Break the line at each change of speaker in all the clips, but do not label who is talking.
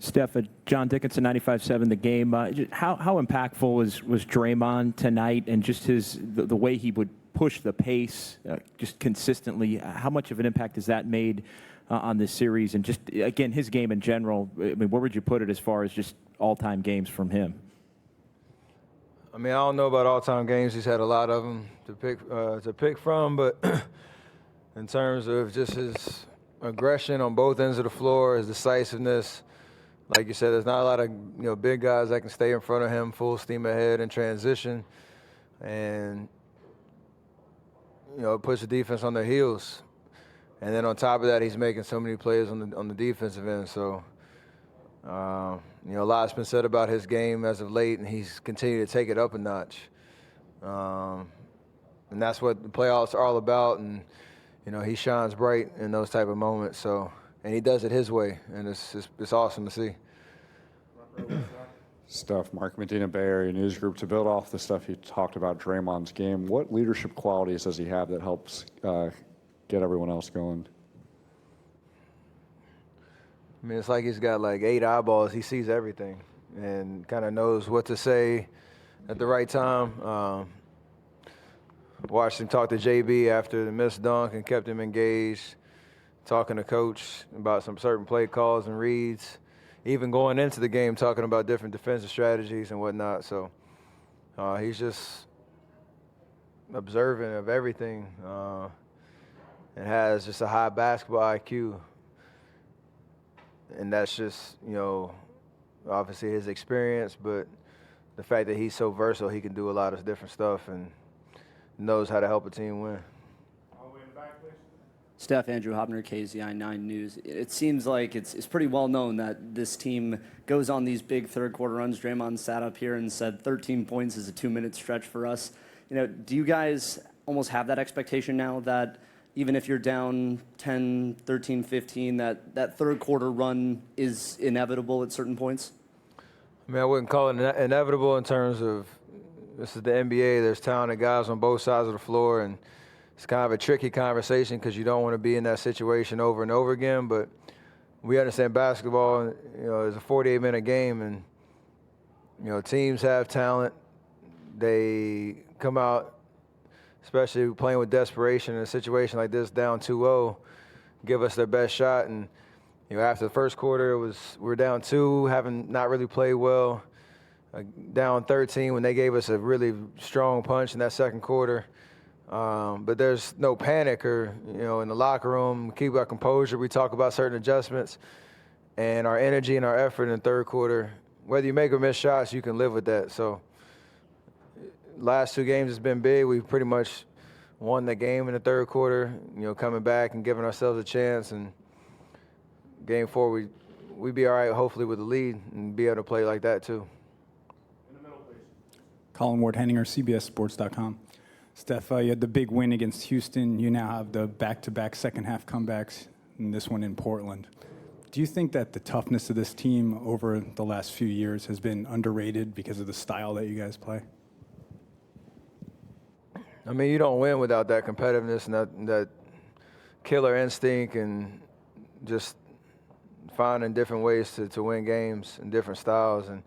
Steph, John Dickinson, 95.7 The Game. How impactful was Draymond tonight, and just the way he would push the pace just consistently? How much of an impact has that made on this series? And just, again, his game in general, I mean, where would you put it as far as just all-time games from him?
I mean, I don't know about all-time games. He's had a lot of them to pick from, but in terms of just his aggression on both ends of the floor, his decisiveness, like you said, there's not a lot of big guys that can stay in front of him full steam ahead in transition, and it puts the defense on their heels. And then on top of that, he's making so many plays on the defensive end. So, a lot's been said about his game as of late, and he's continued to take it up a notch. And that's what the playoffs are all about. And he shines bright in those type of moments. So, and he does it his way, and it's awesome to see.
Steph, Mark Medina, Bay Area News Group. To build off the stuff you talked about Draymond's game, what leadership qualities does he have that helps get everyone else going?
I mean, it's like he's got like 8 eyeballs. He sees everything and kind of knows what to say at the right time. Watched him talk to JB after the missed dunk and kept him engaged, talking to Coach about some certain play calls and reads, even going into the game talking about different defensive strategies and whatnot. So he's just observant of everything and has just a high basketball IQ. And that's just, obviously his experience, but the fact that he's so versatile, he can do a lot of different stuff and knows how to help a team win.
Steph, Andrew Hobner, KZI 9 News. It seems like it's pretty well known that this team goes on these big third-quarter runs. Draymond sat up here and said 13 points is a 2-minute stretch for us. Do you guys almost have that expectation now that even if you're down 10, 13, 15, that third-quarter run is inevitable at certain points?
I mean, I wouldn't call it inevitable in terms of this is the NBA. There's talented guys on both sides of the floor, and it's kind of a tricky conversation because you don't want to be in that situation over and over again. But we understand basketball, is a 48-minute game, and, teams have talent. They come out, especially playing with desperation in a situation like this, down 2-0, give us their best shot. And, after the first quarter, we were down 2, having not really played well. Down 13 when they gave us a really strong punch in that second quarter. But there's no panic or, in the locker room, keep our composure. We talk about certain adjustments and our energy and our effort in the third quarter. Whether you make or miss shots, you can live with that. So last 2 games has been big. We've pretty much won the game in the third quarter, coming back and giving ourselves a chance. And game 4, we'd be all right, hopefully, with the lead and be able to play like that too.
Colin Ward-Henninger, CBSSports.com. Steph, you had the big win against Houston. You now have the back-to-back second-half comebacks, and this one in Portland. Do you think that the toughness of this team over the last few years has been underrated because of the style that you guys play?
I mean, you don't win without that competitiveness and that killer instinct and just finding different ways to win games and different styles. And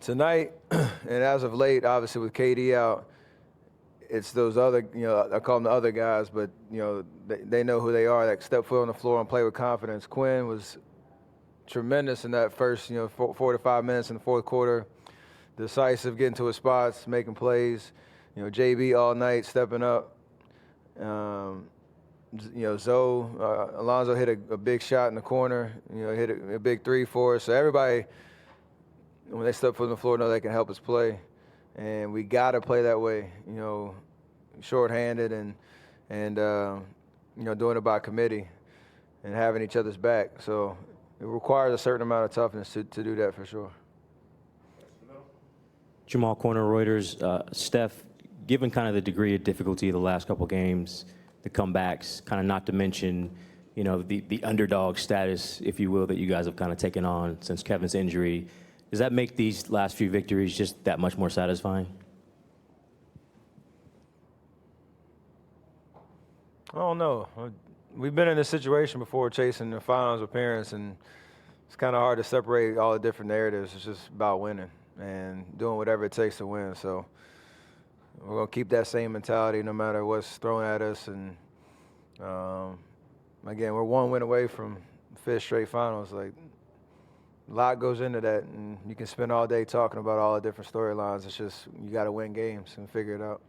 tonight, and as of late, obviously with KD out, it's those other, I call them the other guys, but, they know who they are, that step foot on the floor and play with confidence. Quinn was tremendous in that first, 4 to 5 minutes in the fourth quarter, decisive, getting to his spots, making plays. JB all night stepping up. Alonzo hit a big shot in the corner, hit a big 3 for us. So everybody, when they step foot on the floor, know they can help us play. And we got to play that way, shorthanded and doing it by committee and having each other's back. So it requires a certain amount of toughness to do that for sure.
Jamal Corner, Reuters. Steph, given kind of the degree of difficulty of the last couple games, the comebacks, kind of not to mention, the underdog status, if you will, that you guys have kind of taken on since Kevin's injury, does that make these last few victories just that much more satisfying? I
don't know. We've been in this situation before, chasing the finals appearance, and it's kind of hard to separate all the different narratives. It's just about winning and doing whatever it takes to win. So we're going to keep that same mentality no matter what's thrown at us. And, again, we're one win away from 5th straight finals. Like, a lot goes into that, and you can spend all day talking about all the different storylines. It's just you got to win games and figure it out.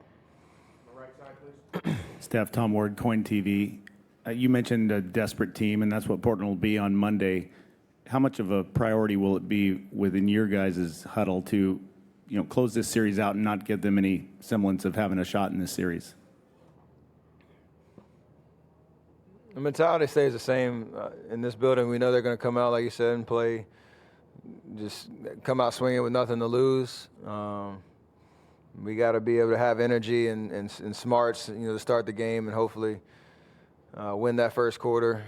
Steph, Tom Ward, Coin TV. You mentioned a desperate team, and that's what Portland will be on Monday. How much of a priority will it be within your guys' huddle to, close this series out and not give them any semblance of having a shot in this series?
The mentality stays the same in this building. We know they're going to come out, like you said, and play. Just come out swinging with nothing to lose. We got to be able to have energy and smarts, to start the game and hopefully win that first quarter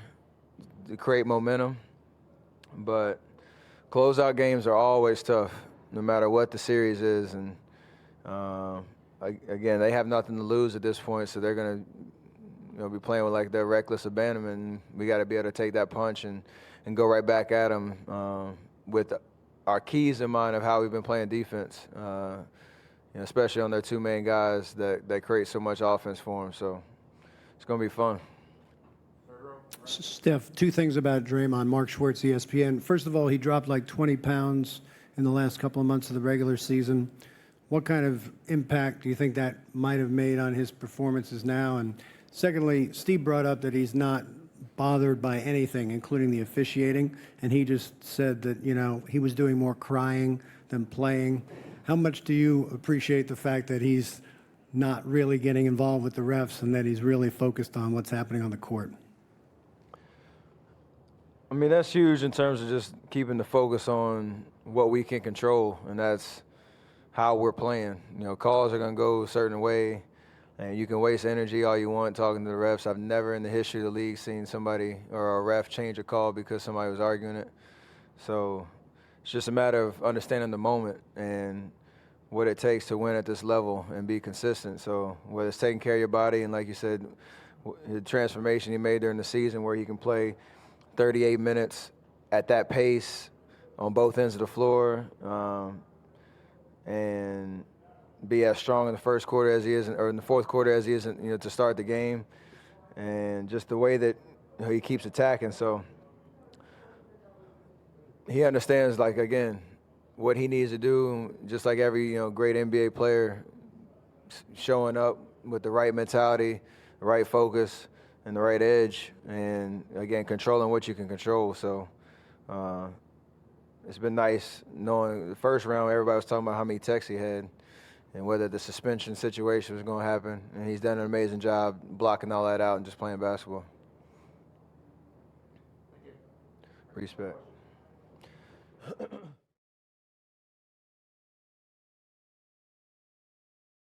to create momentum. But closeout games are always tough, no matter what the series is. And again, they have nothing to lose at this point, so they're going to be playing with like their reckless abandonment. We got to be able to take that punch and go right back at them with our keys in mind of how we've been playing defense. Especially on their two main guys that create so much offense for them. So it's going to be fun.
Steph, two things about Draymond. Mark Schwartz, ESPN. First of all, he dropped like 20 pounds in the last couple of months of the regular season. What kind of impact do you think that might have made on his performances now? And secondly, Steve brought up that he's not bothered by anything, including the officiating, and he just said that, he was doing more crying than playing. How much do you appreciate the fact that he's not really getting involved with the refs and that he's really focused on what's happening on the court?
I mean, that's huge in terms of just keeping the focus on what we can control, and that's how we're playing. Calls are going to go a certain way, and you can waste energy all you want talking to the refs. I've never in the history of the league seen somebody or a ref change a call because somebody was arguing it. So it's just a matter of understanding the moment and what it takes to win at this level and be consistent. So whether it's taking care of your body, and like you said, the transformation he made during the season where he can play 38 minutes at that pace on both ends of the floor and be as strong in the first quarter as he is, or in the fourth quarter as he is, to start the game, and just the way that he keeps attacking. So he understands, like, again, what he needs to do, just like every great NBA player, showing up with the right mentality, the right focus, and the right edge, and again, controlling what you can control. So it's been nice knowing the first round everybody was talking about how many texts he had and whether the suspension situation was going to happen, and he's done an amazing job blocking all that out and just playing basketball. Respect.